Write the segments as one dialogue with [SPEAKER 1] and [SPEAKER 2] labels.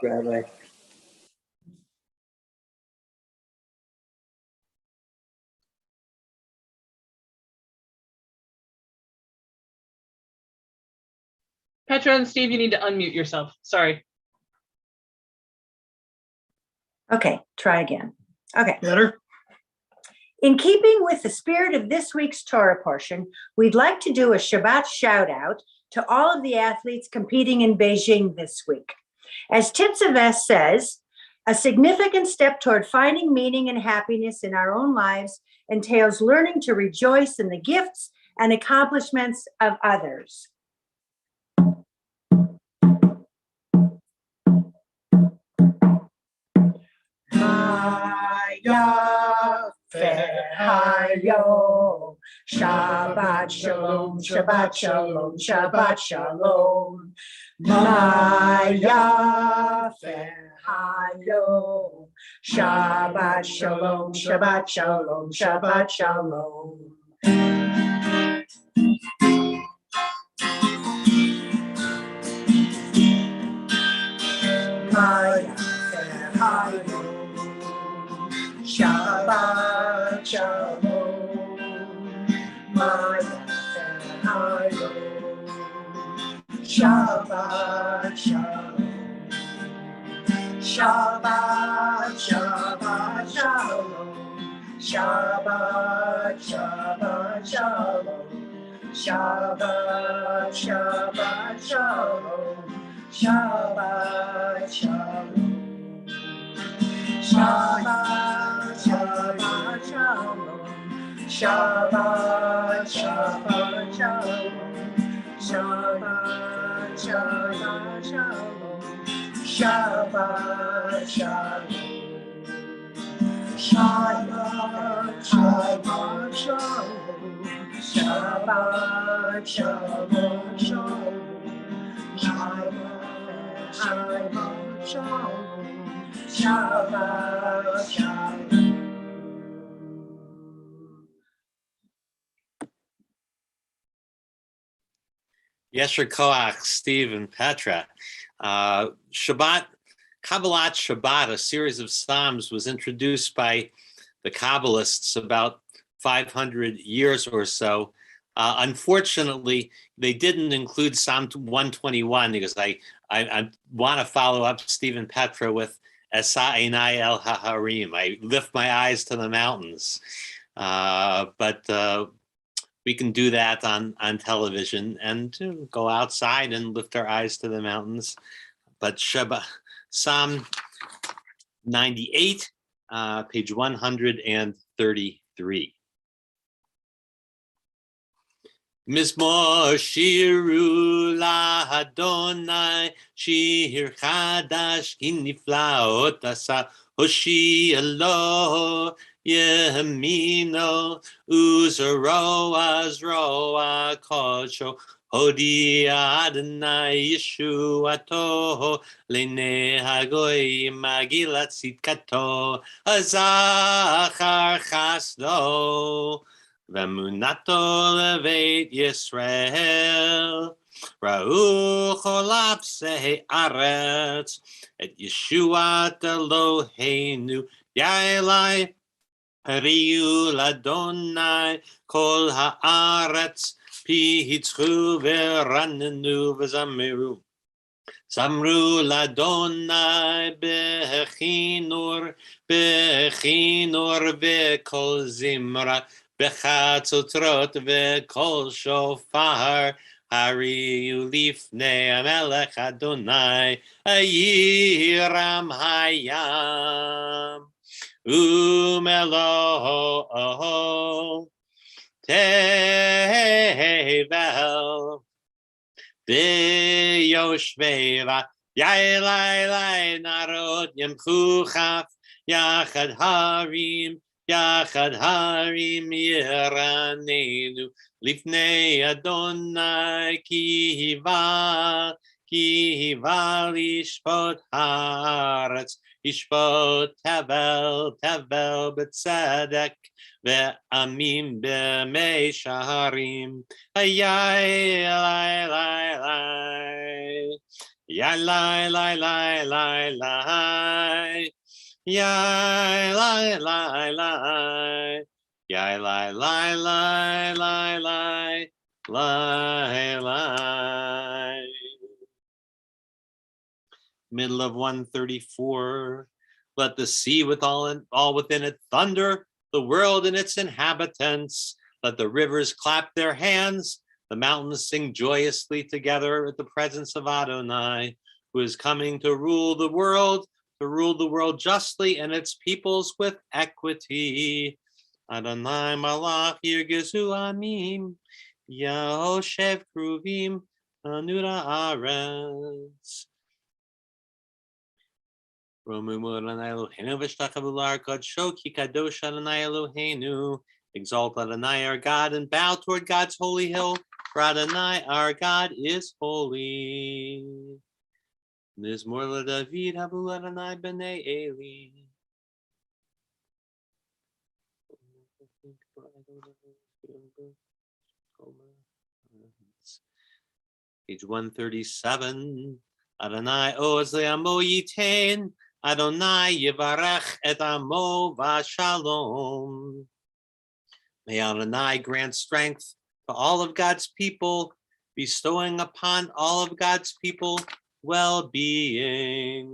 [SPEAKER 1] Rabbi.
[SPEAKER 2] Petra and Steve, you need to unmute yourself. Sorry.
[SPEAKER 3] Okay, try again. Okay.
[SPEAKER 1] Better?
[SPEAKER 3] In keeping with the spirit of this week's Torah portion, we'd like to do a Shabbat shout out to all of the athletes competing in Beijing this week. As Titzaves says, a significant step toward finding meaning and happiness in our own lives entails learning to rejoice in the gifts and accomplishments of others. Hayo, Shabbat Shalom, Shabbat Shalom, Shabbat Shalom. Maya Hayo, Shabbat Shalom, Shabbat Shalom, Shabbat Shalom. Maya Hayo, Shabbat Shalom, Maya Hayo, Shabbat Shalom, Shabbat Shabbat Shalom, Shabbat Shabbat Shalom, Shabbat Shabbat Shalom, Shabbat Shalom. Shabbat, Shabbat, Shalom. Shabbat, Shabbat, Shalom. Shabbat, Shabbat, Shalom. Shabbat, Shalom. Shabbat, Shabbat, Shalom. Shabbat, Shabbat, Shalom. Shabbat, Shabbat, Shalom. Shabbat Shalom.
[SPEAKER 4] Yesher Koach, Steve, and Petra. Shabbat, Kabbalat Shabbat, a series of Psalms, was introduced by the Kabbalists about 500 years or so. Unfortunately, they didn't include Psalm 121 because I want to follow up Steve and Petra with Esa Einai El Haharim. I lift my eyes to the mountains. But we can do that on television and go outside and lift our eyes to the mountains. But Psalm 98, page 133. Mizmor shiru lahadonai shir chadash ki niflaot asa hoshi alo yemino uzaro azroa kodsho hodi Adonai yeshuato lene hagoy magilat sitkato azachar chasdo Vemunato levet Yisrael, Ra'u cholap seh aretz, et Yeshuat Eloheinu, Yaelai, Riu ladonai, kol haaretz, pi hitzchu veranenu v'zamiru. Samru ladonai bechinur, v'kol zimra, Bechatzotrot v'kol shofar, Hari ulifnei Amelech Adonai, Yiram hayam, Umelo tevel, V'yoshveva, Yaelai narod yemchuchaf, Yachad harim, Yachad harim yiranenu lifnei Adonai ki hiva lishpot haaretz yishpot tevel b'tzedek ve'amim b'mei shaharim ayay Ya lai lai lai lai lai. Ya lai lai lai. Ya lai lai lai lai lai. Lai lai. Middle of 134. Let the sea with all within it thunder, the world and its inhabitants. Let the rivers clap their hands, the mountains sing joyously together at the presence of Adonai, who is coming to rule the world justly and its peoples with equity. Adonai malach yirgizu amim, Yahoshev kruvim anura aretz. Exalt Adonai our God and bow toward God's holy hill, for Adonai our God is holy. Mizmor David habu Adonai b'nei Eli. Page 137. Adonai oz le'amo yitain, Adonai yivarech et amo v'shalom. May Adonai grant strength to all of God's people, bestowing upon all of God's people well-being.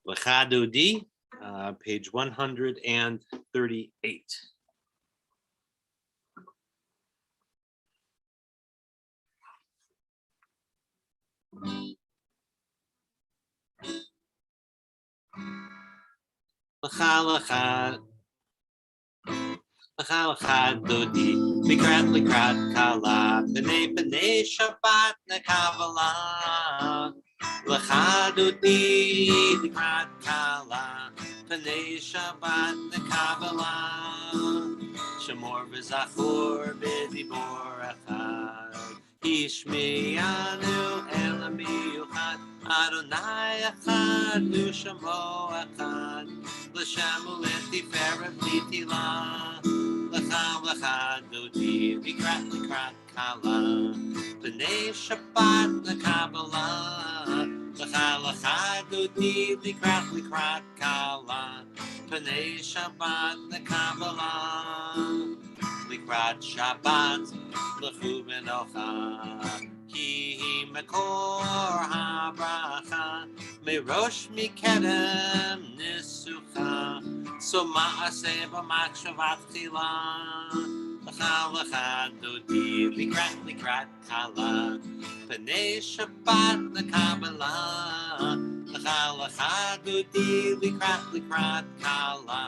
[SPEAKER 4] Lecha Dodi, page 138. Lecha Dodi, Likrat Kala, B'nei Shabbat Kabbalat. Lecha Dodi, Likrat Kala, B'nei Shabbat Kabbalat. Shemor v'zachor b'dibor echad, Ishmiyanu elam miyuchad, Adonai echad, Shemo echad, L'shem u'letiferet l'tila. Lecha Dodi, Likrat Kala, B'nei Shabbat Kabbalat. Lecha Dodi, Likrat Kala, B'nei Shabbat Kabbalat. Likrat Shabbat Lechu B'nocha, Ki Mekor HaBracha, Merosh Mikedem Nisucha, So Ma'aseh B'Machshavat Tchila. Lecha Dodi, Likrat Kala, B'nei Shabbat Kabbalat. Lecha Dodi, Likrat Kala,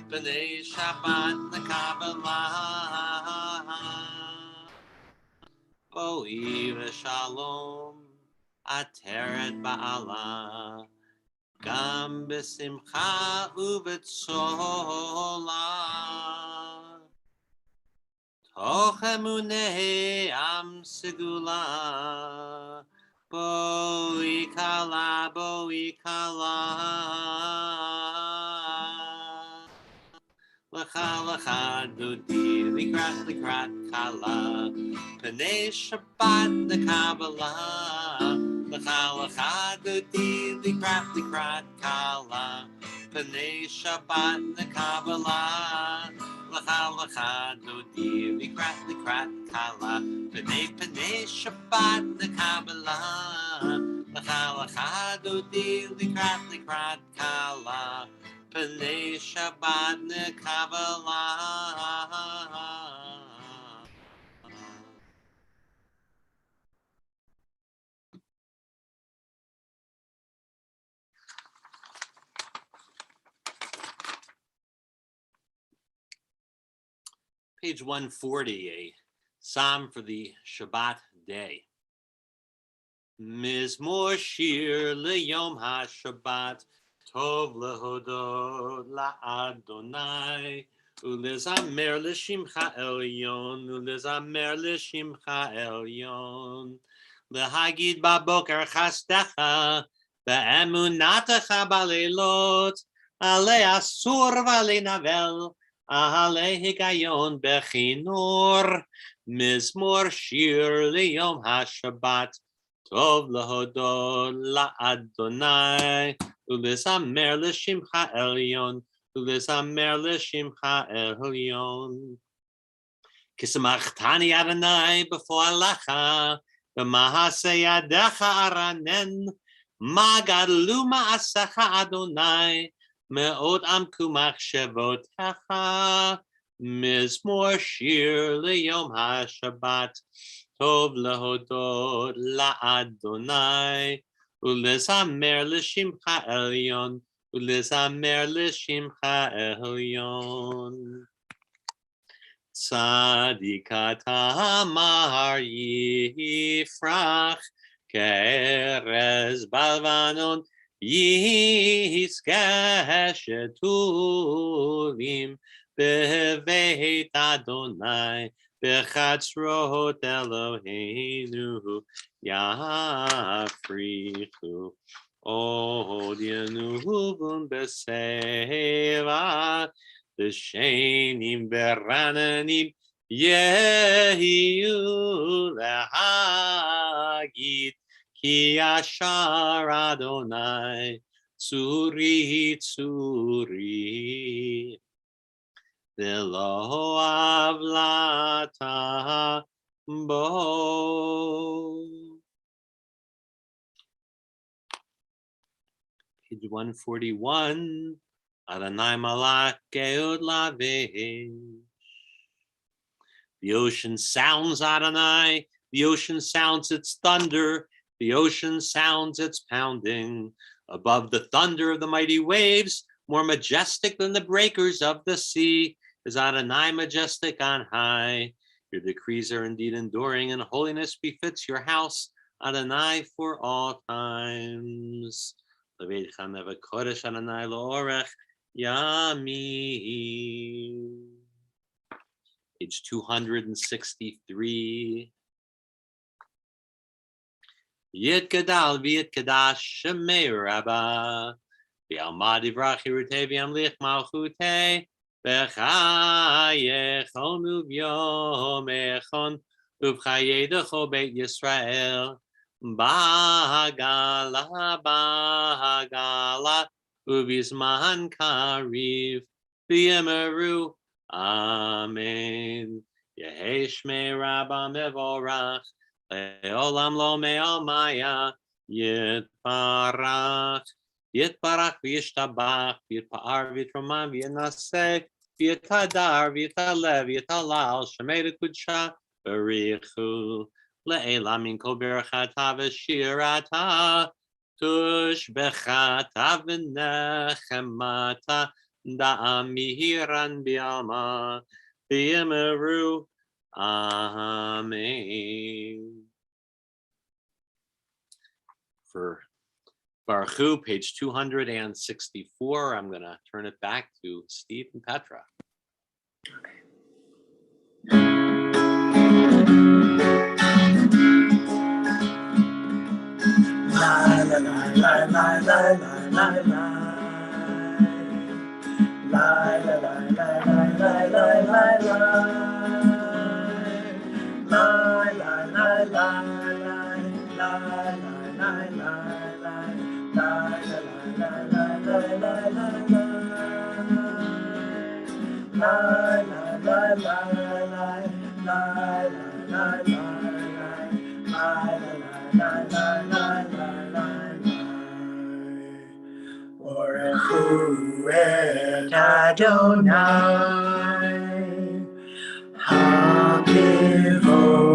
[SPEAKER 4] B'nei Shabbat Kabbalat. Boi v'shalom, Ateret Ba'ala, Gam b'simcha u'b'tzola, Toch emunei am segula, Boi kala. Lecha Dodi, Likrat Kala, B'nei Shabbat Kabbalat. Lecha Dodi, Likrat Kala, B'nei Shabbat Kabbalat. Lecha Dodi, Likrat Kala, B'nei Shabbat Kabbalat. Lecha Dodi, Likrat Kala, B'nei Shabbat Kabbalat. Page 140, a psalm for the Shabbat day. Mizmor shir leyom ha-Shabbat, Tov lehodot la'Adonai, ulezamer l'shimcha elyon, lehagid baboker chastecha, be'emunatecha baleilot, ale asur v'ale navel, ale higayon bechinor, Mizmor Shir Liyom HaShabbat, Tov Lahodot LaAdonai, Ulisamer L'Shimcha Elyon, Ulisamer L'Shimcha Elyon. Kisamachtani Adonai b'foalecha, b'mahaseh yadecha aranen, ma gadlu ma'asecha Adonai, me'od amku machshevotecha, mizmor shir liyom HaShabbat, tov lehodot la'Adonai, ulezamer l'shimcha elyon, ulezamer l'shimcha elyon. Tzadikat Amar Yifrach Ke'erez Balvanon Yizkeh Shetulim Beveit Adonai Bechatzrot Eloheinu Yafrichu Od Yenuvun Beseva the Shenim Berananim Yehiyu Lahagid Ki Ashar Adonai Tzuri Tzuri V'lo Avlata Bo. Page 141. Adonai Malach Geod Lavesh. The ocean sounds Adonai. The ocean sounds its thunder. The ocean sounds its pounding. Above the thunder of the mighty waves, more majestic than the breakers of the sea, is Adonai majestic on high. Your decrees are indeed enduring, and holiness befits your house, Adonai, for all times. Leveitcha neve kodesh Adonai lo'orech Yami. Page 263. Yit gadal v'yit kadash shemei rabba v'alma divrach hirutei v'yamlich malchutei v'chayechon uvyom echon uvchayedecho beit Yisrael b'hagala Ubizman kariv v'yemeru amen. Yehi shmei rabba mevorach le'olam lo me'al maya yitbarach v'yishtabach v'yitpa'ar v'yitroman v'yinaseh v'yitadar v'yitaleh v'yitalal shemei l'kudsha b'richu le'elam min kol berachata v'shirata tush bechata v'nechemata da'amihiran bi'alma v'yemeru amen. For Baruchu, page 264, I'm going to turn it back to Steve and Petra.
[SPEAKER 1] La la la la la la la la la. La la la la la la la la la. La la la la la la la la la. La la la la la la la la. La la la la la la la la. Orechu et Adonai HaKivorah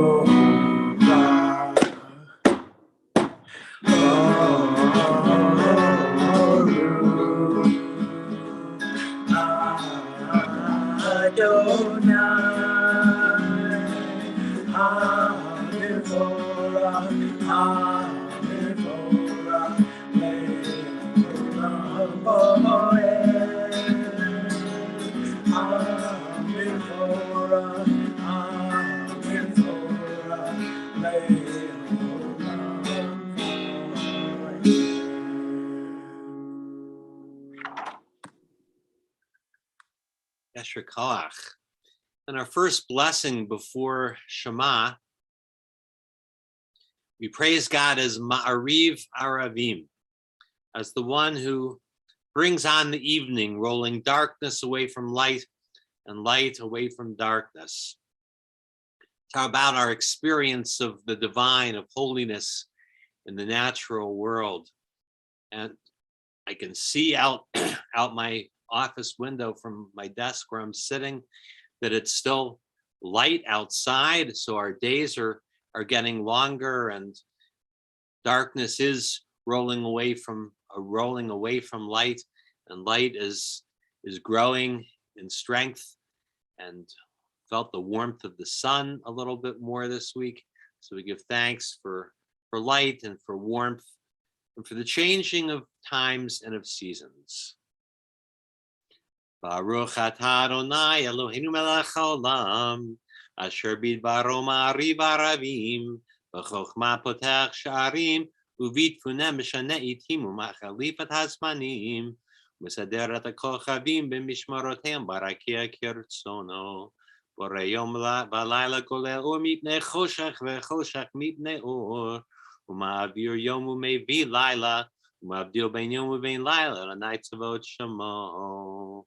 [SPEAKER 4] Yesher Koach. And our first blessing before Shema, we praise God as Ma'ariv Aravim, as the one who brings on the evening, rolling darkness away from light and light away from darkness. It's about our experience of the divine, of holiness in the natural world. And I can see out my office window from my desk where I'm sitting that it's still light outside. So our days are getting longer, and darkness is rolling away from light, and light is growing in strength, and felt the warmth of the sun a little bit more this week. So we give thanks for light and for warmth and for the changing of times and of seasons. Baruch atah Adonai Eloheinu melech haolam, asher bidbaro ma'ariv aravim, b'chokhmah potech sha'arim, ובתבונה משנה עתים ומחליף את הזמנים, ומסדר את הכוכבים במשמרותיהם ברקיע כרצונו, בורא יום ולילה גולל אור מפני חושך וחושך מפני אור, ומעביר יום ומביא לילה, ומבדיל בין יום ובין לילה, לעיני צבאות שמו.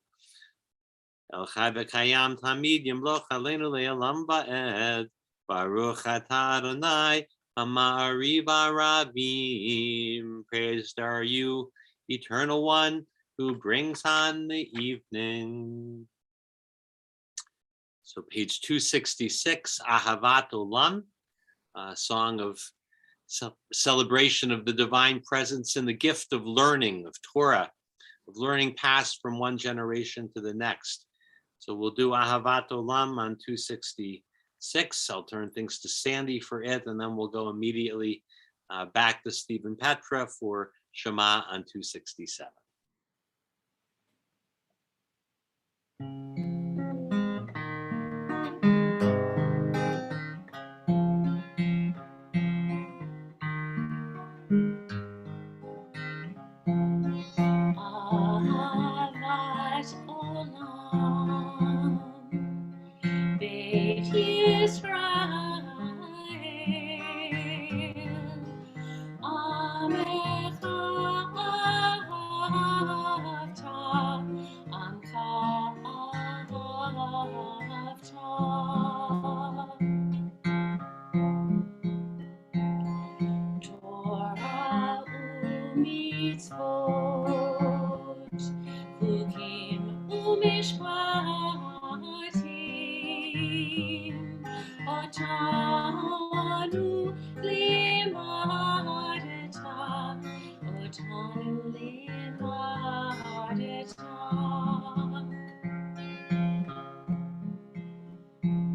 [SPEAKER 4] אל חי וקיים תמיד ימלוך עלינו לעולם ועד, ברוך אתה אדוני Ma'ariv Aravim, praised are you, eternal one, who brings on the evening. So page 266, Ahavat Olam, a song of celebration of the divine presence and the gift of learning, of Torah, of learning passed from one generation to the next. So we'll do Ahavat Olam on 266. I'll turn things to Sandy for it, and then we'll go immediately back to Stephen Petra for Shema on 267.
[SPEAKER 5] Ahavat Olam, Beit Yisrael, Amecha ahavta, Amcha ahavta. Torah u'mitzvot, chukim u'mishpatim, otanu limadeta, otanu limadeta.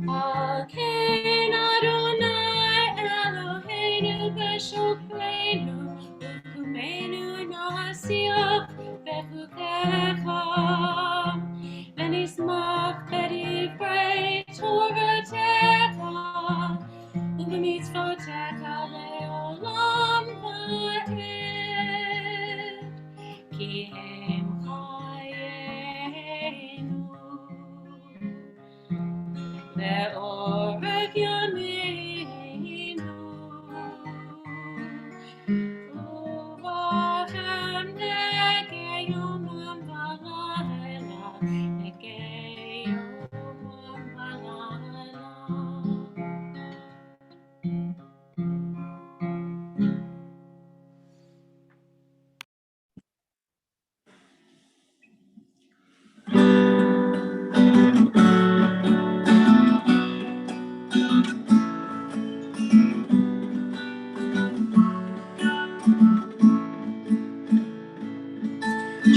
[SPEAKER 5] Aken Adonai Eloheinu b'shokreinu, u'kumenu nasiach v'chukecha, v'nismach b'divrei Toratecha, u'b'mitzvotecha le'olam va'ed, ki hem chayenu. Ve'orek yameinu, uvachem negei yomam v'layla, negei yomam v'layla.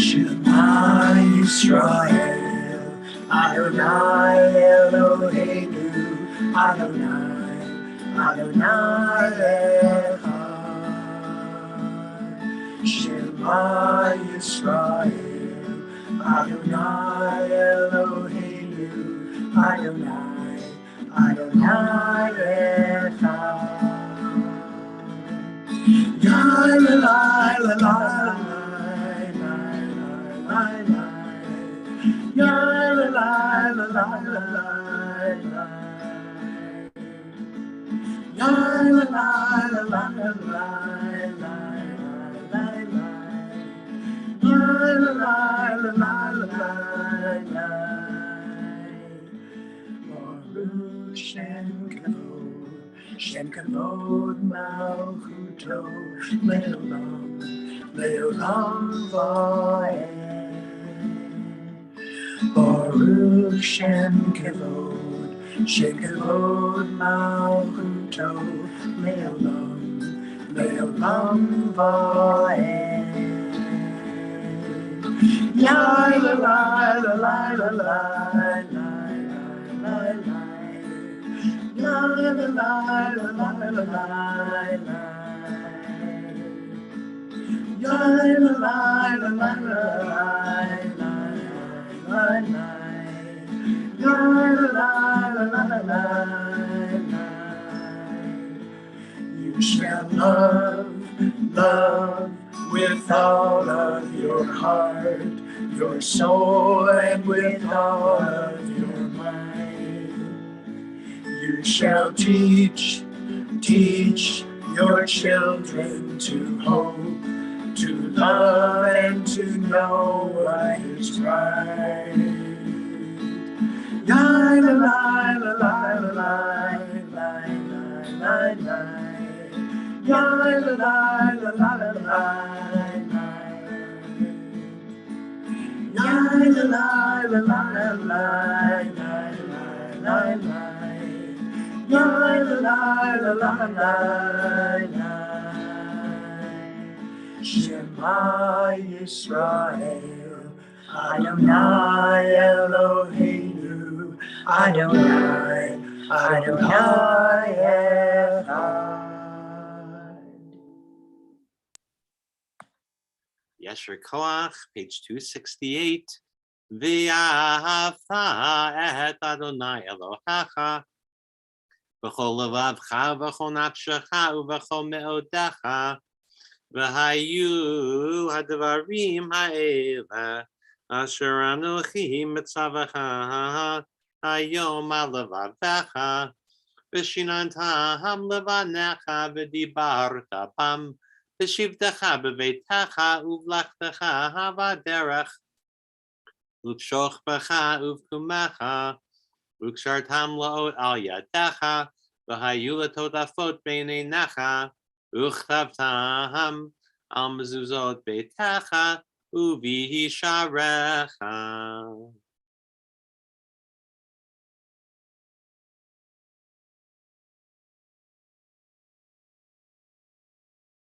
[SPEAKER 1] Shema Yisrael, Adonai Eloheinu, Adonai, Adonai Echad. Shema Yisrael, Adonai Eloheinu, Adonai, Adonai Echad. Ya la la la la. Ya la la la la la Shem kavod malchuto leolam leolam vaed. Baruch Shem kavod malchuto leolam leolam vaed. La la la la la la la la la la. La la la la la la la la la. La la la la la la la. You shall love with all of your heart, your soul, and with all of your mind. You shall teach your children to hope, to love, and to know what is right. La la la la la la la la la la. La la la la la la la. La la la la la la la. La la la la la la. Shema Yisrael, Adonai Eloheinu, Adonai Echad.
[SPEAKER 4] Yesher Koach, page 268. V'ahavta et Adonai Elohecha v'chol levavcha v'chol nafshecha u'v'chol me'odecha v'hayu hadvarim ha'ela asher anochi mitzavacha hayom alevavecha v'shinantam levanecha v'dibarta pam v'shivtecha b'veitecha uv'lechtecha havaderech Ukshoch becha uvkumecha, ukshartam laot al yadecha, v'hayu latodafot beinenecha, uchtavtam al mezuzot beitecha, uvihisharecha.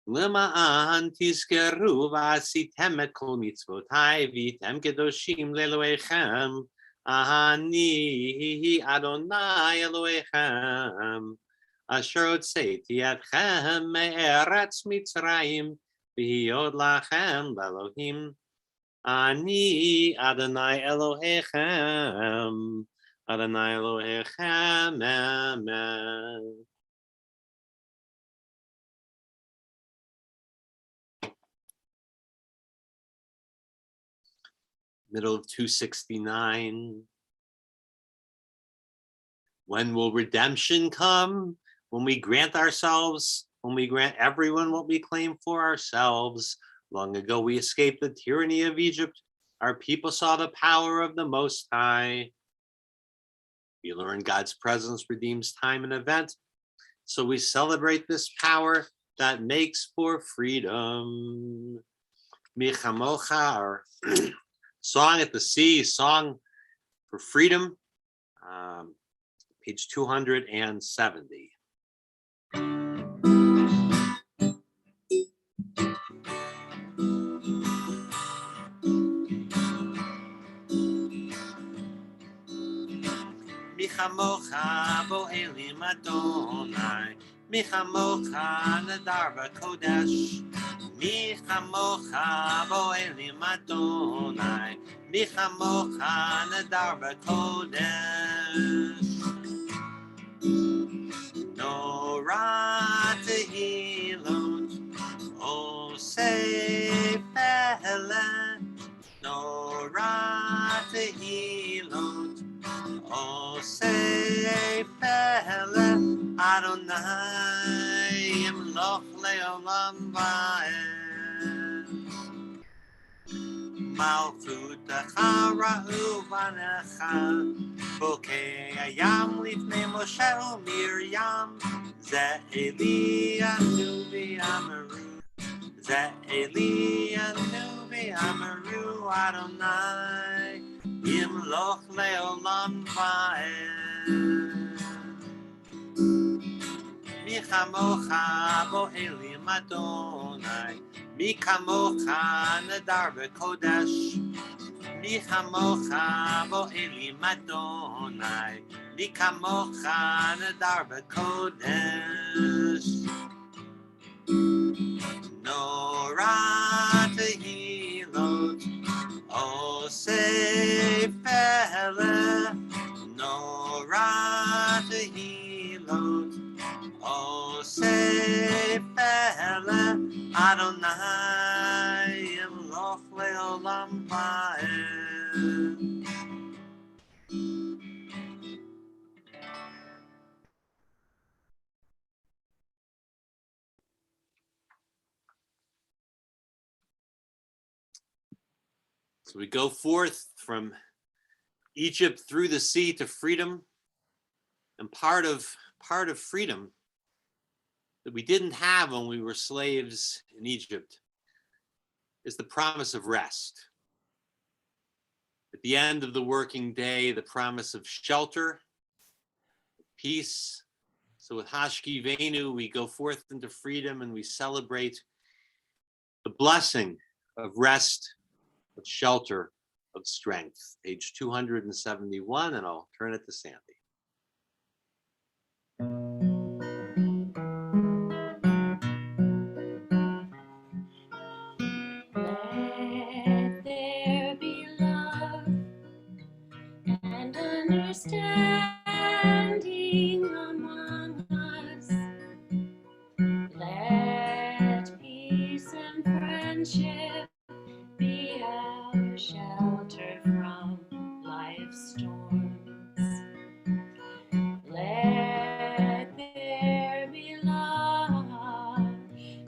[SPEAKER 4] Lema'an tizkeru v'asitem et kol mitzvotai v'tem kedoshim le'elohechem Ani Adonai Elohechem asher hotzeti etchem me'eretz Mitzrayim v'hiyod lachem l'Elohim Ani Adonai Elohechem Adonai Elohechem Amen. Middle of 269. When will redemption come? When we grant everyone what we claim for ourselves. Long ago we escaped the tyranny of Egypt. Our people saw the power of the Most High. We learn God's presence redeems time and event. So we celebrate this power that makes for freedom. Michamocha, or Song at the Sea, Song for Freedom, page 270. Michamocha bo elim Adonai, Michamocha nadar v'kodesh, Michamocha bo elim Adonai, Michamocha nadar v'kodesh. Nora tehilot, osei pele, Nora tehilot, osei Adonai Yimloch Leolam Va'ed Malchutecha Ra'u Vanecha Bokei Hayam Lifnei Moshe u'Miriam Ze Eli Anu V'Amaru Ze Eli Anu V'Amaru Adonai Yimloch Leolam Va'ed Mi chamocha bo elim Adonai Mi kamocha nadar v'kodesh Mi chamocha bo elim Adonai Mi kamocha nadar v'kodesh Nora tehilot Osei pele Nora tehilot Osei pele Adonai Yimloch leolam va'ed So we go forth from Egypt through the sea to freedom, and part of freedom that we didn't have when we were slaves in Egypt is the promise of rest. At the end of the working day, the promise of shelter, peace. So with Hashkivenu, we go forth into freedom and we celebrate the blessing of rest, of shelter, of strength. Page 271, and I'll turn it to Sandy.
[SPEAKER 5] Let there be love and understanding among us. Let peace and friendship be our shelter from life's storms. Let there be love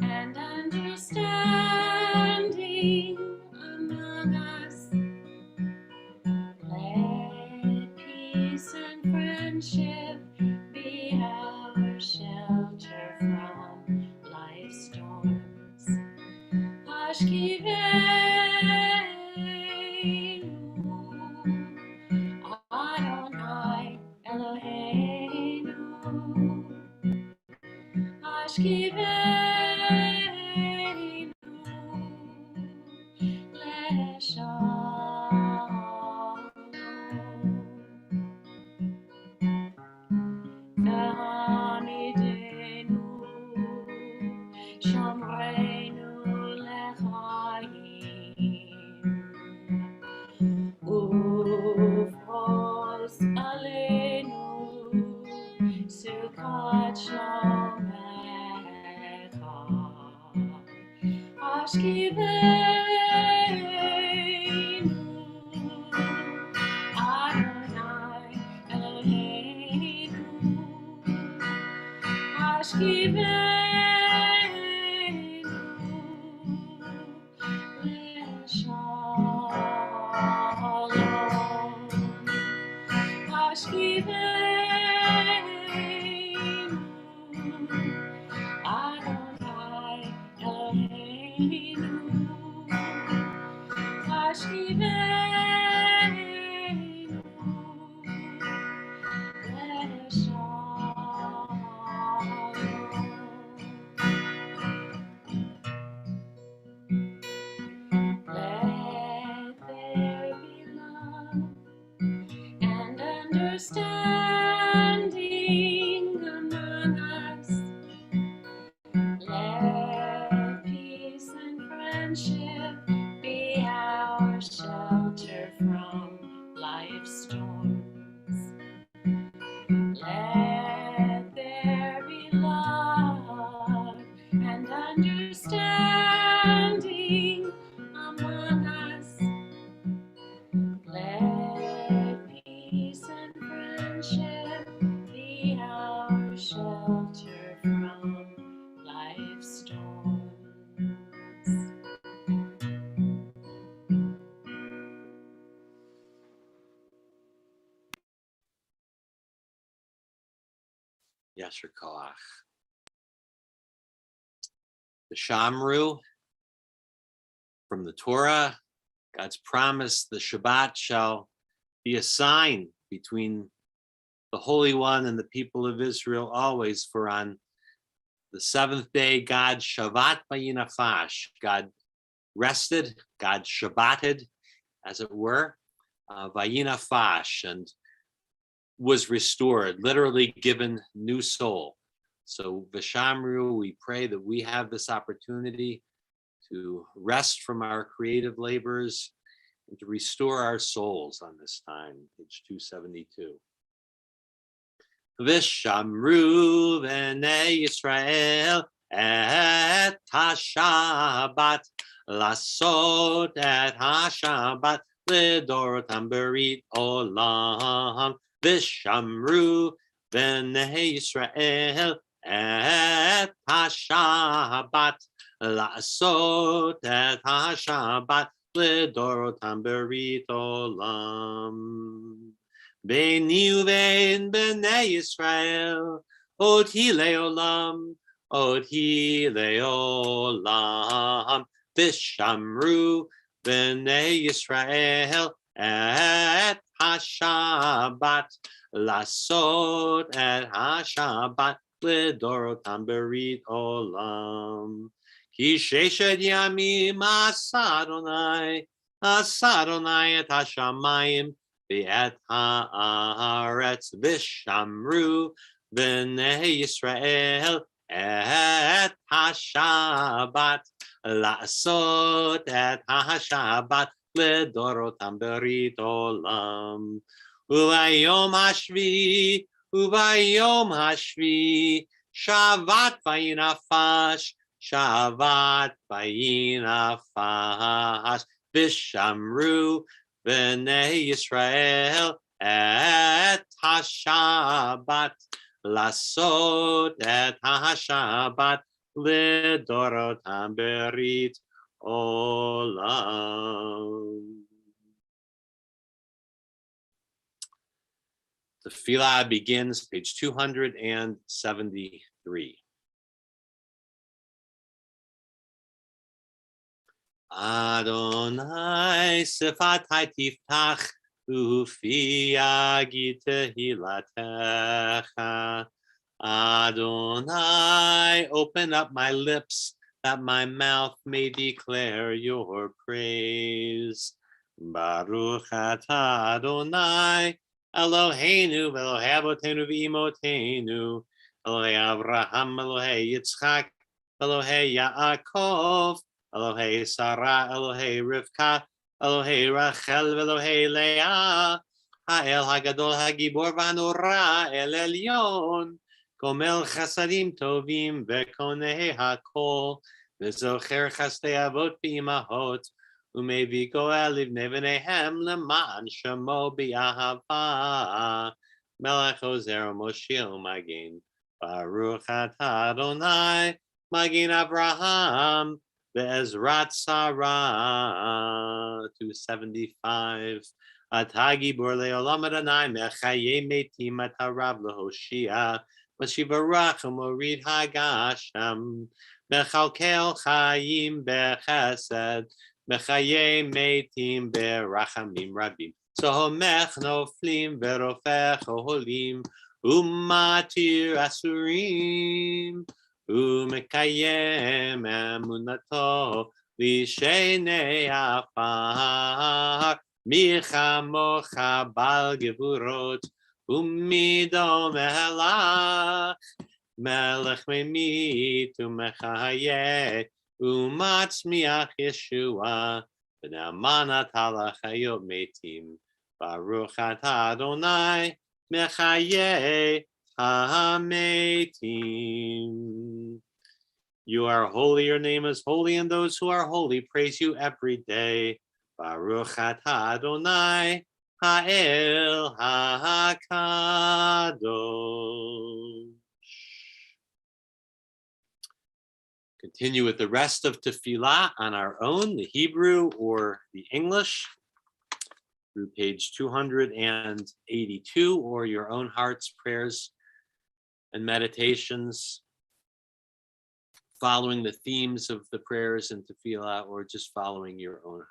[SPEAKER 5] and understanding among us. Let peace and friendship be our shelter from life's storms. Hashkivenu, Adonai Eloheinu. Hashkivenu, Leshalom. V'hamidenu, Shomreinu l'chaim. Ufros aleinu, Sukkot Shlomecha. Hashkivenu, Adonai Eloheinu. Hashkivenu, Leshalom. Hashkivenu, Adonai Eloheinu. Hashkivenu, Let there be love and understanding among us. Let peace and friendship be our shelter from life's storms. Let there be love and understanding among us. Let peace and friendship be our shelter
[SPEAKER 4] Yasher Koach. The Shamru from the Torah, God's promise, the Shabbat shall be a sign between the Holy One and the people of Israel always, for on the seventh day, God Shabbat Vayinafash, God rested, God Shabbated, as it were, Vayinafash, and was restored, literally given new soul. So Vishamru, we pray that we have this opportunity to rest from our creative labors and to restore our souls on this time, page 272. Vishamru b'nei Yisrael et ha-Shabbat, lasot et ha-Shabbat, lidorotam berit olam. Vishamru b'nei Yisrael et ha-Shabbat, lasot et ha-Shabbat, lidorotam berit olam. Beni uvein b'nei Yisrael, od hi leolam, Vishamru b'nei Yisrael et ha-Shabbat, lasot et ha-Shabbat, lidorotam berit olam. Ki sheshet yamim asa Adonai et ha-shamayim, V'et ha'aretz vishamru b'nei Yisrael et ha-Shabbat, la'asot et ha-Shabbat lidorotam berit olam. U'vayom hashvi shavat vayinafash, shavat vayinafash, vishamru b'nei Yisrael et ha-Shabbat, lasot et ha-Shabbat, lidorotam berit olam. The Tefillah begins, page 273. Adonai sifatai tiftach ufi yagi tehilatecha. Adonai, open up my lips that my mouth may declare your praise. Baruch atah Adonai, Eloheinu v'Elohei avotenu v'imotenu, Elohei Avraham, Elohei Yitzchak, Elohei Yaakov, Elohei Sarah, Elohei Rivka, Elohei Rachel, Elohei Leah, Ha'el Hagadol Hagibor Vanora El Elyon, Gomel Chasadim Tovim Vekonei Hakol, V'zocher Chastei Avot V'imahot, Umevi Goel Livnei V'neihem Leman Shemo B'Ahava, Melech Ozer Moshil Magin, Baruch atah Adonai, Magin Abraham, Be'ezrat Sarah, 275. Atagi Borle Olam Adonai Mechaye Metim Atarav Lehoshia, Mashivarach Morid Hagasham, Mechalkel Chaim Bechesed, Mechaye Metim Berachamim Rabim, Sohomech Noflim Verofech Oholim, Umatir Asurim, Umekayem Emunato Lishenei Afar, Michamocha Bal Gevurot, Umido Melach, Melech Memit Umechaye, Umatzmiach Yeshua, V'namanat Halachayot Metim, Baruch atah Adonai, Mechaye HaMetim. You are holy, your name is holy, and those who are holy praise you every day. Baruch atah Adonai, Ha'el HaKadosh. Continue with the rest of Tefillah on our own, the Hebrew or the English, through page 282, or your own heart's prayers and meditations, following the themes of the prayers in tefillah, or just following your own heart.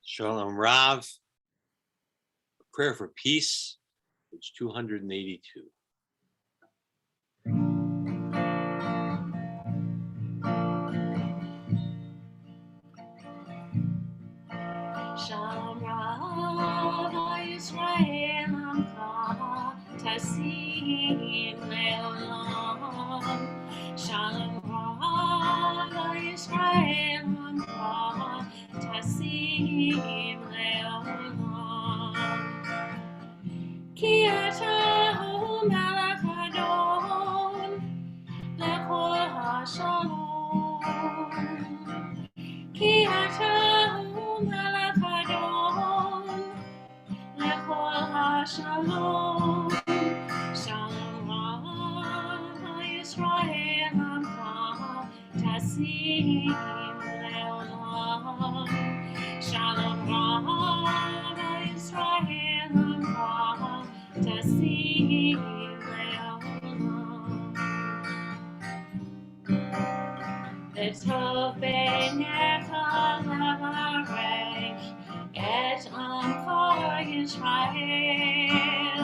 [SPEAKER 4] Shalom Rav, prayer for peace, page 282.
[SPEAKER 5] Shalom Rav Yisrael Amcha Tasim Leolam. Shalom Rav Yisrael Amcha Tasim Leolam. Ki Atahu Melech Adon Lechol HaShalom. Ki Atahu Melech Adon Lechol HaShalom. Shalom Rav Yisrael Amcha Tasim Leolam. Shalom Rav Yisrael Amcha Tasim Leolam. V'tov beinecha levarech et amcha Yisrael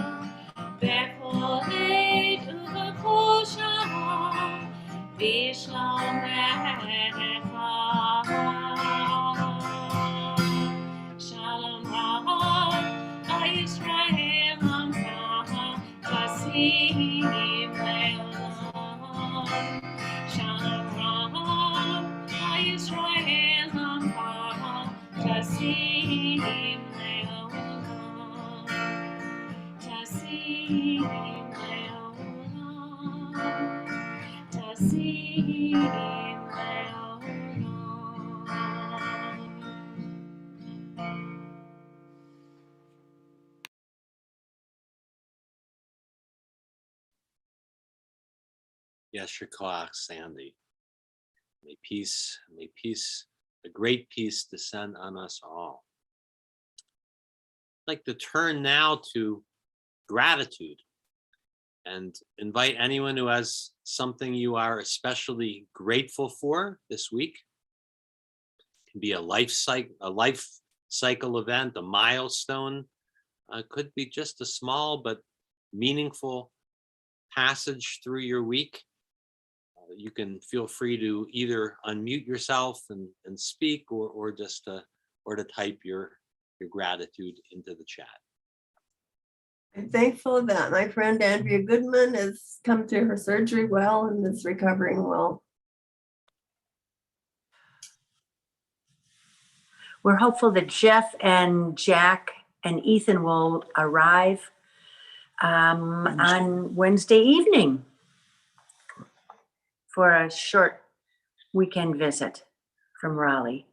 [SPEAKER 5] b'kol עת ובכל שעה בשלומך. Shalom Rav Yisrael Amcha Tasim Leolam. Shalom Rav Yisrael Amcha Tasim Leolam. Tasim Leolam. Tasim Leolam.
[SPEAKER 4] Yesher Koach, Sandy. May peace, the great peace descend on us all. I'd like to turn now to gratitude and invite anyone who has something you are especially grateful for this week. It can be a life cycle event, a milestone. It could be just a small but meaningful passage through your week. You can feel free to either unmute yourself and speak, or just to type your gratitude into the chat.
[SPEAKER 6] I'm thankful that my friend Andrea Goodman has come through her surgery well and is recovering well.
[SPEAKER 3] We're hopeful that Jeff and Jack and Ethan will arrive on Wednesday evening for a short weekend visit from Raleigh.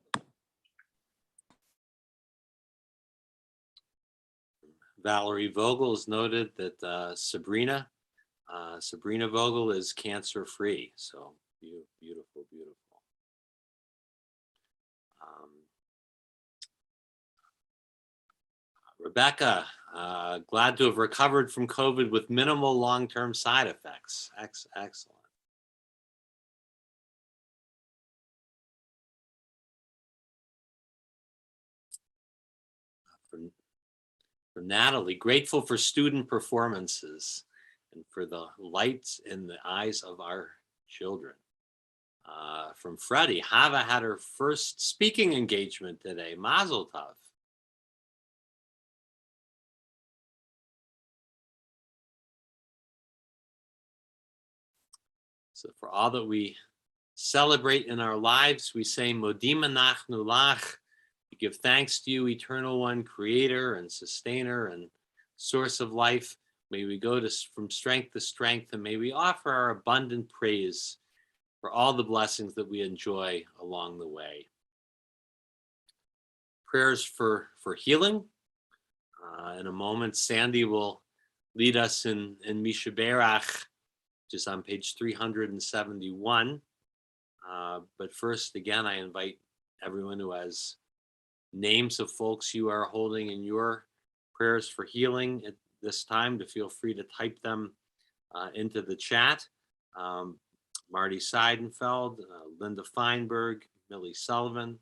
[SPEAKER 4] Valerie Vogel has noted that Sabrina Sabrina Vogel is cancer-free, so beautiful, beautiful. Rebecca, glad to have recovered from COVID with minimal long-term side effects. Excellent. For Natalie, grateful for student performances and for the lights in the eyes of our children. From Freddie, Hava had her first speaking engagement today. Mazel tov. So for all that we celebrate in our lives, we say Modim anachnu lach. We give thanks to you, Eternal One, Creator and Sustainer and Source of life. May we go from strength to strength, and may we offer our abundant praise for all the blessings that we enjoy along the way. Prayers for healing. In a moment, Sandy will lead us in Misha Berach, which is on page 371. But first, again, I invite everyone who has names of folks you are holding in your prayers for healing at this time to feel free to type them into the chat. Marty Seidenfeld, Linda Feinberg, Millie Sullivan,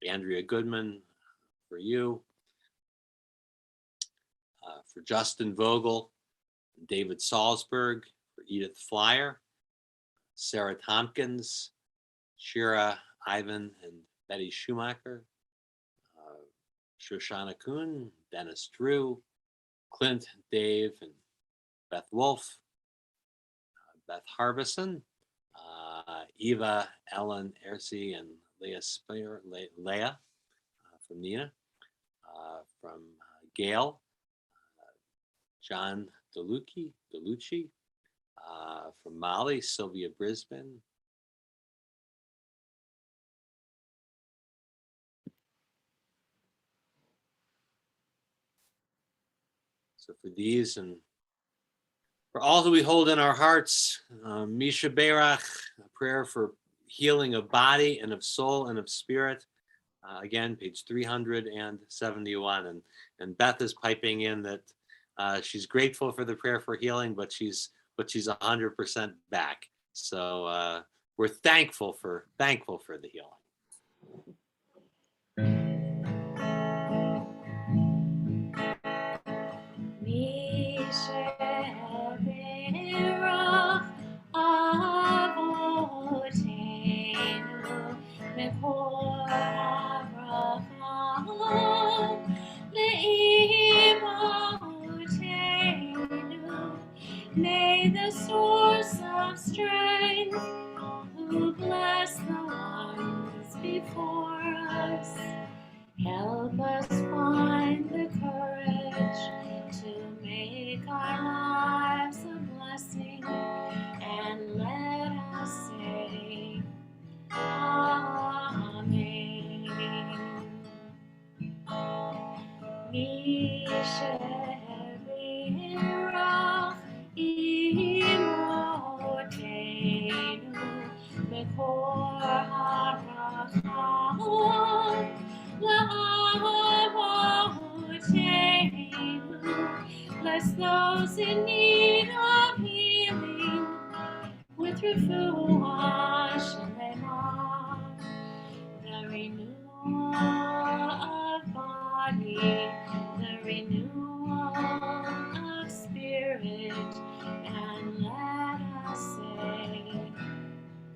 [SPEAKER 4] Andrea Goodman for you, for Justin Vogel, David Salzberg, for Edith Flyer, Sarah Tompkins, Shira Ivan and Betty Schumacher, Shoshana Kuhn, Dennis Drew, Clint, Dave, and Beth Wolf, Beth Harbison, Eva, Ellen Ercy, and Leah Spear, Leah from Nina, from Gail, John Delucci, from Molly, Sylvia Brisbane. So for these and for all that we hold in our hearts, Misha Berach, a prayer for healing of body and of soul and of spirit. Again, page 371. And Beth is piping in that she's grateful for the prayer for healing, but she's 100% back. So we're thankful for the healing.
[SPEAKER 5] May the source of strength, who bless the ones before us, help us find the courage to make our lives a blessing, and let us say, Amen. Bless those in need of healing with refuah shalema, the renewal of body, the renewal of spirit, and let us say,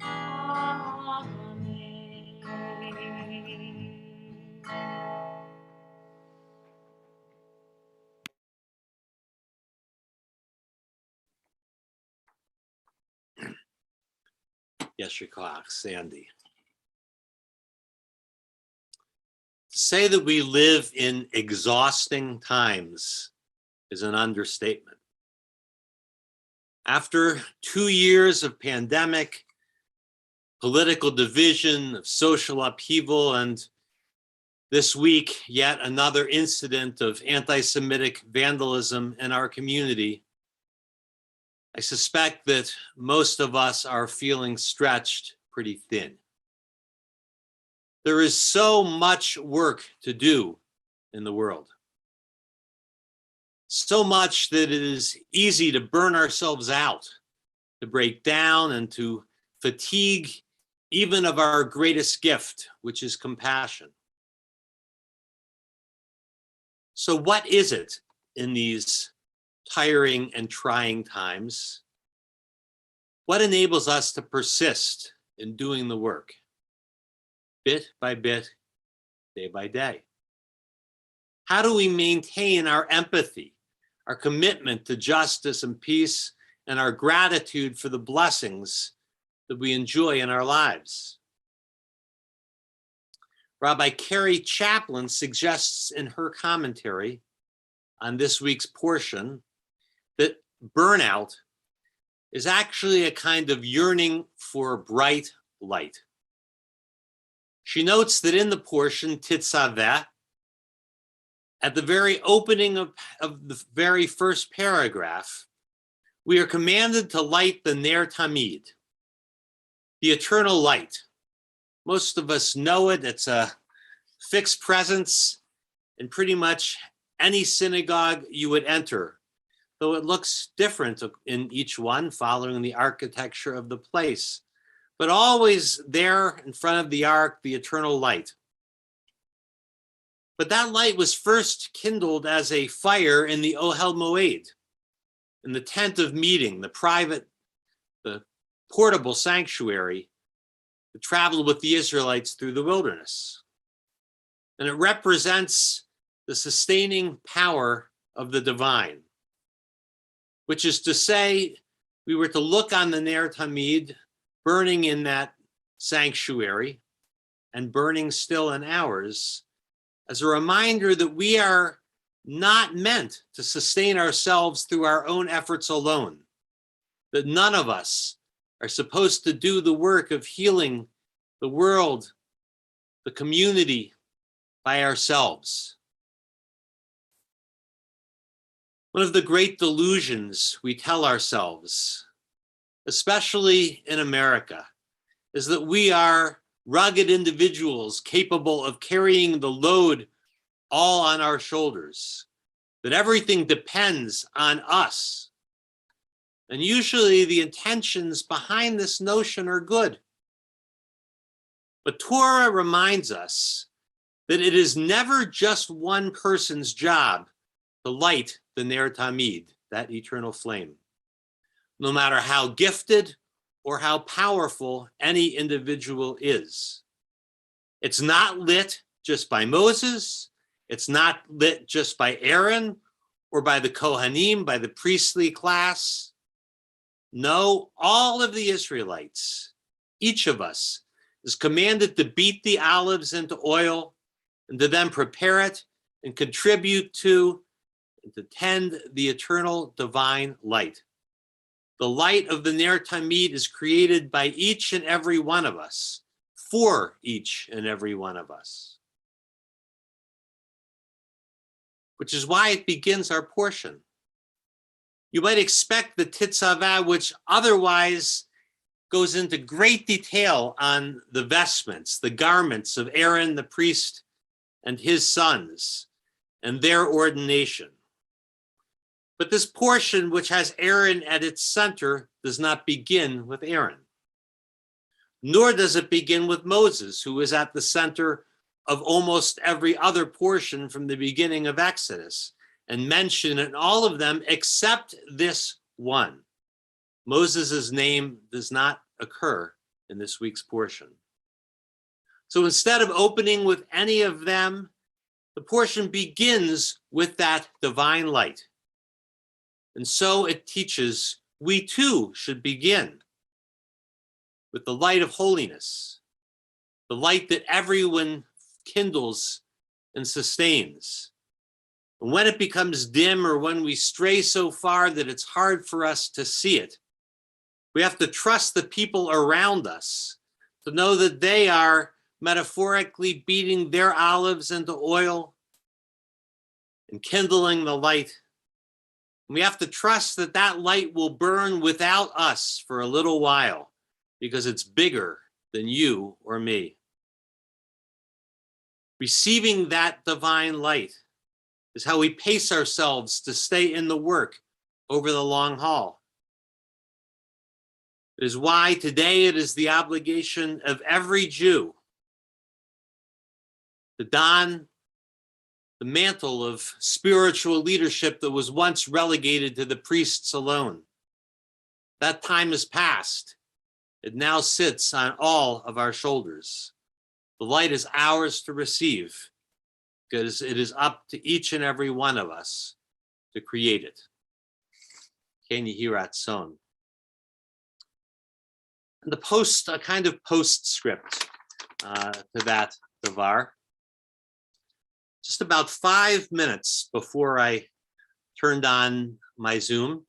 [SPEAKER 5] Amen.
[SPEAKER 4] Yes, your clock, Sandy. To say that we live in exhausting times is an understatement. After 2 years of pandemic, political division, of social upheaval, and This week, yet another incident of anti-Semitic vandalism in our community. I suspect that most of us are feeling stretched pretty thin. There is so much work to do in the world. So much that it is easy to burn ourselves out, to break down, and to fatigue even of our greatest gift, which is compassion. So what is it in these tiring and trying times? What enables us to persist in doing the work, bit by bit, day by day? How do we maintain our empathy, our commitment to justice and peace, and our gratitude for the blessings that we enjoy in our lives? Rabbi Carrie Chaplin suggests in her commentary on this week's portion that burnout is actually a kind of yearning for bright light. She notes that in the portion, Tetzaveh, at the very opening of the very first paragraph, we are commanded to light the Ner Tamid, the eternal light. Most of us know it. It's a fixed presence in pretty much any synagogue you would enter, though it looks different in each one following the architecture of the place. But always there in front of the ark, the eternal light. But that light was first kindled as a fire in the Ohel Moed, in the tent of meeting, the portable sanctuary that traveled with the Israelites through the wilderness. And it represents the sustaining power of the divine, which is to say, we were to look on the Ner Tamid burning in that sanctuary and burning still in ours as a reminder that we are not meant to sustain ourselves through our own efforts alone, that none of us are supposed to do the work of healing the world, the community, by ourselves. One of the great delusions we tell ourselves, especially in America, is that we are rugged individuals capable of carrying the load all on our shoulders, that everything depends on us. And usually the intentions behind this notion are good. But Torah reminds us that it is never just one person's job to light the Ner Tamid, that eternal flame, no matter how gifted or how powerful any individual is. It's not lit just by Moses. It's not lit just by Aaron or by the Kohanim, by the priestly class. No, all of the Israelites, each of us, is commanded to beat the olives into oil and to then prepare it and contribute to and to tend the eternal divine light. The light of the Ner Tamid is created by each and every one of us, for each and every one of us. Which is why it begins our portion. You might expect the Tetzaveh, which otherwise goes into great detail on the vestments, the garments of Aaron the priest and his sons and their ordination. But this portion, which has Aaron at its center, does not begin with Aaron. Nor does it begin with Moses, who is at the center of almost every other portion from the beginning of Exodus, and mentioned in all of them except this one. Moses' name does not occur in this week's portion. So instead of opening with any of them, the portion begins with that divine light. And so it teaches we too should begin with the light of holiness, the light that everyone kindles and sustains. And when it becomes dim or when we stray so far that it's hard for us to see it, we have to trust the people around us to know that they are metaphorically beating their olives into oil and kindling the light. We have to trust that that light will burn without us for a little while because it's bigger than you or me. Receiving that divine light is how we pace ourselves to stay in the work over the long haul. It is why today it is the obligation of every Jew to don the mantle of spiritual leadership that was once relegated to the priests alone. That time is past. It now sits on all of our shoulders. The light is ours to receive because it is up to each and every one of us to create it. Ken Yehirat Son. And a kind of postscript to that Devar. Just about 5 minutes before I turned on my Zoom,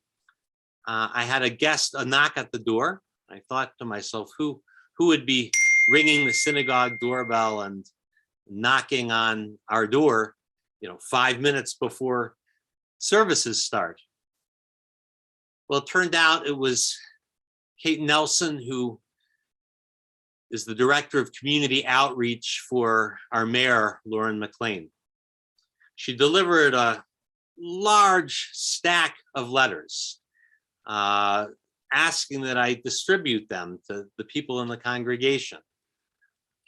[SPEAKER 4] I had a knock at the door. I thought to myself, who would be ringing the synagogue doorbell and knocking on our door, 5 minutes before services start? Well, it turned out it was Kate Nelson, who is the director of community outreach for our mayor, Lauren McLean. She delivered a large stack of letters asking that I distribute them to the people in the congregation.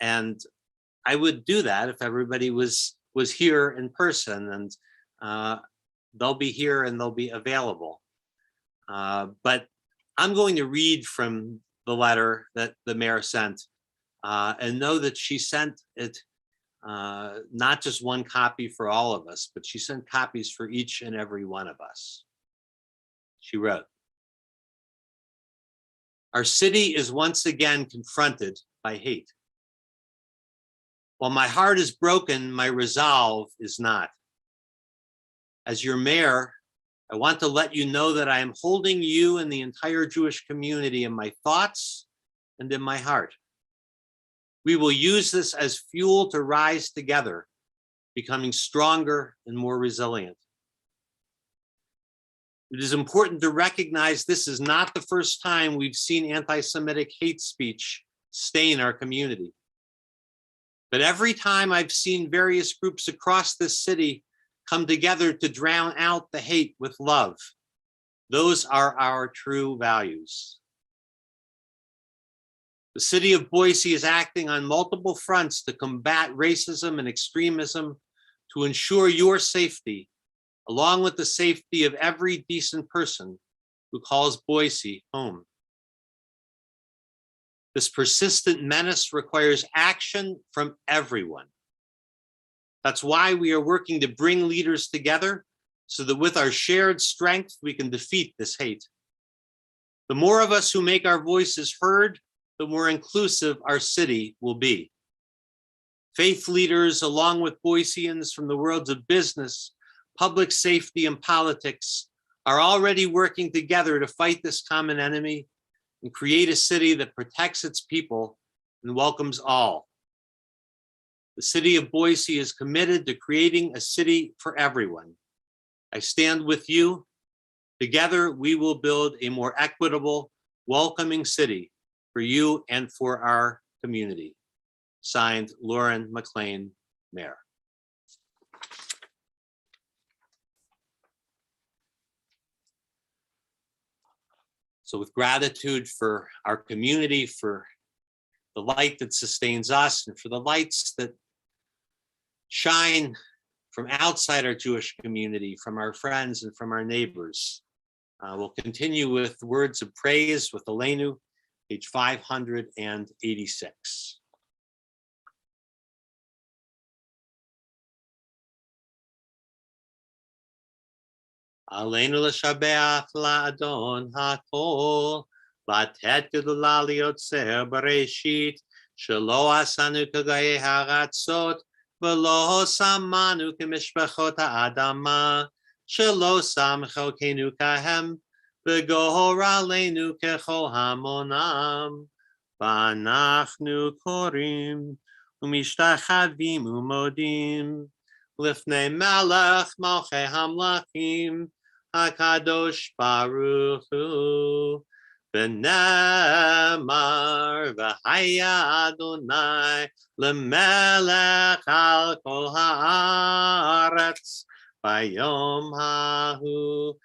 [SPEAKER 4] And I would do that if everybody was here in person, and they'll be here and they'll be available. But I'm going to read from the letter that the mayor sent and know that she sent it not just one copy for all of us, but she sent copies for each and every one of us. She wrote, "Our city is once again confronted by hate. While my heart is broken, my resolve is not. As your mayor, I want to let you know that I am holding you and the entire Jewish community in my thoughts and in my heart. We will use this as fuel to rise together, becoming stronger and more resilient. It is important to recognize this is not the first time we've seen anti-Semitic hate speech stain our community. But every time I've seen various groups across this city come together to drown out the hate with love, those are our true values. The city of Boise is acting on multiple fronts to combat racism and extremism to ensure your safety, along with the safety of every decent person who calls Boise home. This persistent menace requires action from everyone. That's why we are working to bring leaders together so that with our shared strength, we can defeat this hate. The more of us who make our voices heard, the more inclusive our city will be. Faith leaders, along with Boiseans from the worlds of business, public safety, and politics, are already working together to fight this common enemy and create a city that protects its people and welcomes all. The city of Boise is committed to creating a city for everyone. I stand with you. Together, we will build a more equitable, welcoming city for you and for our community. Signed, Lauren McLean, Mayor." So with gratitude for our community, for the light that sustains us, and for the lights that shine from outside our Jewish community, from our friends and from our neighbors, we'll continue with words of praise with Aleinu, page 586. Aleinu l'shabeach la'adon ha'kol, לתת גדולה ליוצר בראשית, שלא עשנו כגויי הארצות, ולא שמנו כמשפחות האדמה, שלא שם חלקנו כהם, וגורלנו ככל המונם. ואנחנו קוראים Umishtachavim umodim lifnei melech malchei hamlachim hakadosh baruch hu v'nemar v'haya Adonai lemelech al kol haaretz bayom hahu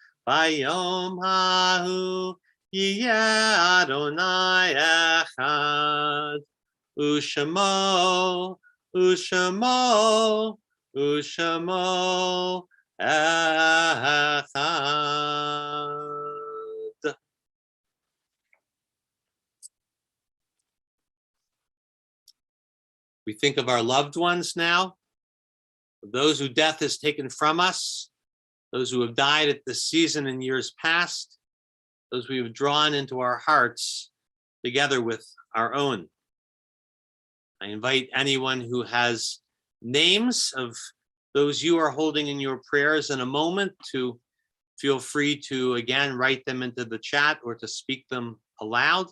[SPEAKER 4] yeh Adonai echad Ushamo echad. We think of our loved ones now, of those who death has taken from us, those who have died at this season in years past, those we have drawn into our hearts together with our own. I invite anyone who has names of those you are holding in your prayers in a moment to feel free to again write them into the chat or to speak them aloud.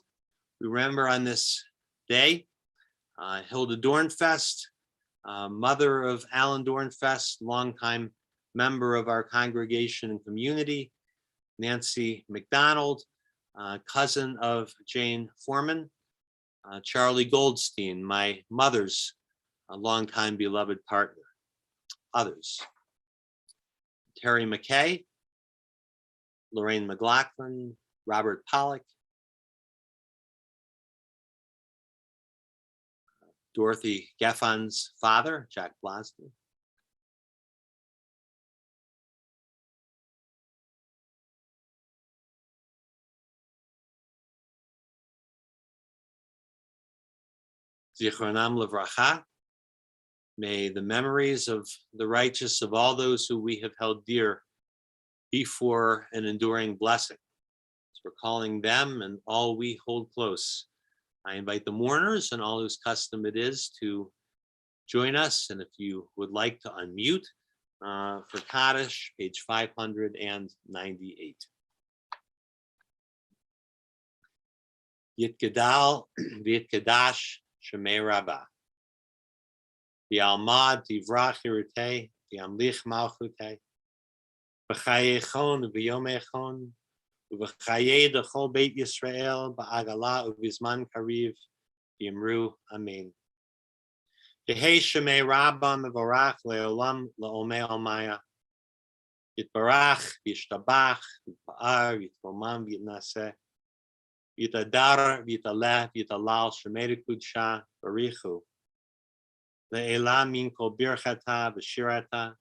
[SPEAKER 4] We remember on this day Hilda Dornfest, mother of Alan Dornfest, longtime member of our congregation and community, Nancy McDonald, cousin of Jane Foreman, Charlie Goldstein, my mother's longtime beloved partner. Others: Terry McKay, Lorraine McLaughlin, Robert Pollock, Dorothy Geffen's father, Jack Blosner, Zichronam Livracha. May the memories of the righteous, of all those who we have held dear, be for an enduring blessing. As we're calling them and all we hold close, I invite the mourners and all whose custom it is to join us. And if you would like to unmute for Kaddish, page 598. Yitgadal v'yitgadash shemei Rabbah. V'yalmad divrach hirutei, v'yamlich malchutei. V'chayechon v'yomechon, v'chayei d'chol Beit Yisrael ba'agala u'vizman kariv, v'yimru amen. Yehei shemei Rabbah mevorach le'olam le'omei almaya. Yitbarach v'yishtabach v'yitpa'ar v'yitromam v'yitnaseh. Yitadar v'yitaleh v'yitalal shemei d'kudsha barichu. Le'ela min kol birchata v'shirata.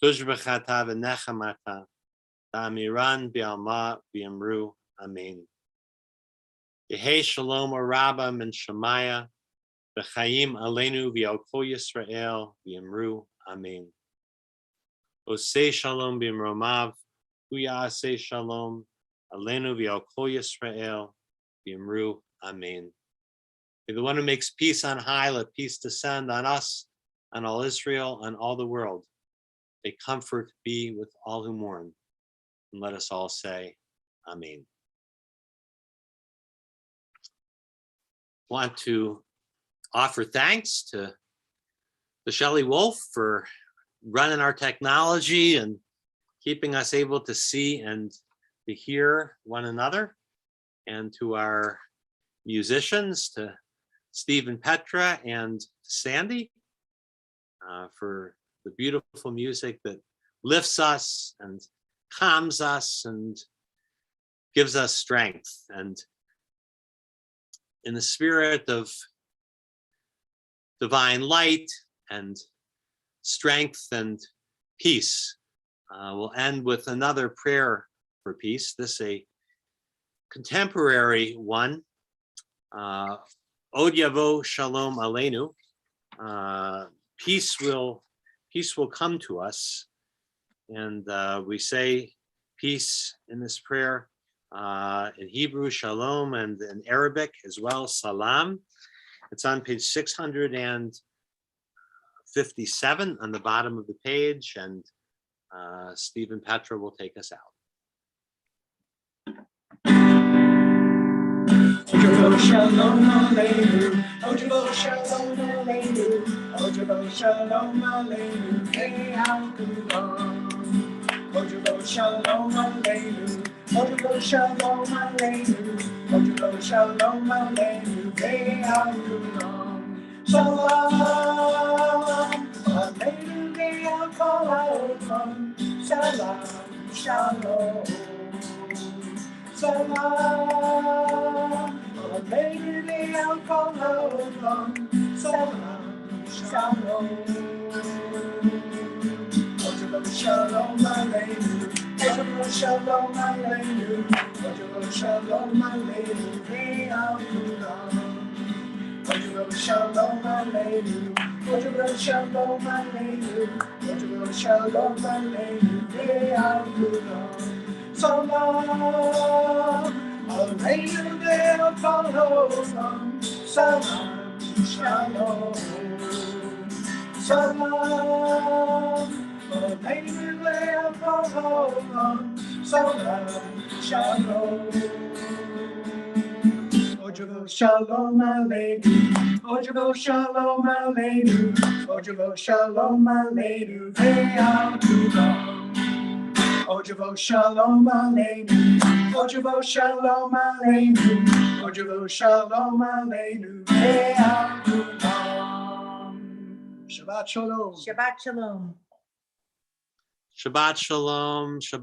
[SPEAKER 4] Tujbechata v'nechamata. Ta'amiran bi'alma v'yamru amen. Yehei shalom Rabba min Shemaya. V'chaim aleinu v'al kol Yisrael v'yamru amen. Osei shalom b'imromav. Hu ya'aseh shalom aleinu v'al kol Yisrael v'yamru amen. May the one who makes peace on high, let peace descend on us, on all Israel, on all the world. May comfort be with all who mourn. And let us all say, Amen. I want to offer thanks to Shelley Wolf for running our technology and keeping us able to see and to hear one another, and to our musicians, to Steve and Petra and Sandy, for the beautiful music that lifts us and calms us and gives us strength. And in the spirit of divine light and strength and peace, we'll end with another prayer for peace. This a contemporary one. Od Yavo Shalom Aleinu. Peace will come to us. And we say peace in this prayer in Hebrew, Shalom, and in Arabic as well, Salam. It's on page 657 on the bottom of the page, and Stephen Petra will take us out.
[SPEAKER 1] Shalom Aleinu, Ojabo Shalom Aleinu, Ojabo Shalom Aleinu, Ve'al Kulam. Ojabo Shalom Aleinu, Ojabo Shalom Aleinu, Ojabo Shalom Aleinu, Ve'al Kulam. Shalom Aleinu, Ve'al Kol Ha'olam. Shalom, Shalom. Shalom Aleinu, Ve'al Kol Ha'olam. Shalom, Shalom. Shalom Aleinu, Shalom Aleinu, Shalom Aleinu, Ve'al Kulam. Shalom Aleinu, Shalom Aleinu, Shalom Aleinu, Ve'al Kulam. Shalom Aleinu, Ve'al Kol Ha'olam. Shalom, Shalom. Shalom Aleinu, Ve'al Kol Ha'olam. Shalom, Shalom. Ojabo Shalom Aleinu, Ojabo Shalom Aleinu, Ojabo Shalom Aleinu, Ve'al Kulam. Ojabo Shalom Aleinu, Ojabo Shalom Aleinu, Ojabo Shalom Aleinu, Ve'al Kulam. Shabbat Shalom.
[SPEAKER 3] Shabbat Shalom.
[SPEAKER 4] Shabbat Shalom. Shabbat.